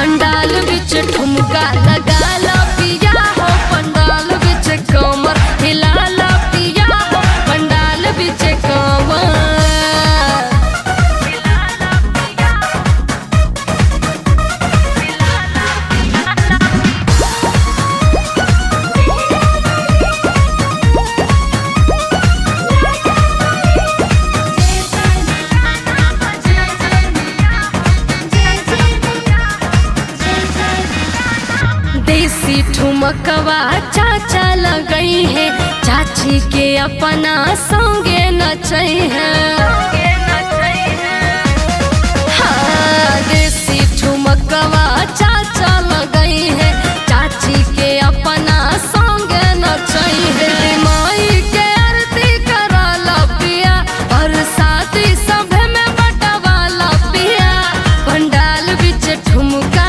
पंडाल बिच ठुमका लगा ला पिया हो, पंडाल बिच कमर हिला ला पिया हो, पंडाल बिच कमर। देसी ठुमकवा चाचा लगई है, चाची के अपना संगे नचई है। हाँ, देसी ठुमकवा चाचा लगई है, चाची के अपना संगे नचई है। माई के आरती कराला पिया और शादी सभे में बटवाला पिया, पंडाल बिच ठुमका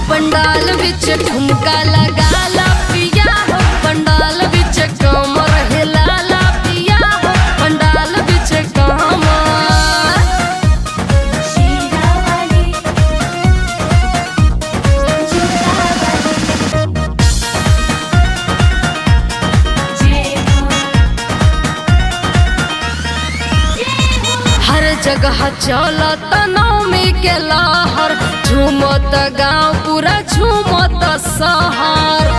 पंडाल बिच ठुमका लगा ला पिया हो, पंडाल बिच कमर हिला ला पिया हो, पंडाल बिच कमर। हर जगह चलत नौमी के लहर, झूमत गाँव पूरा झूमत शहर।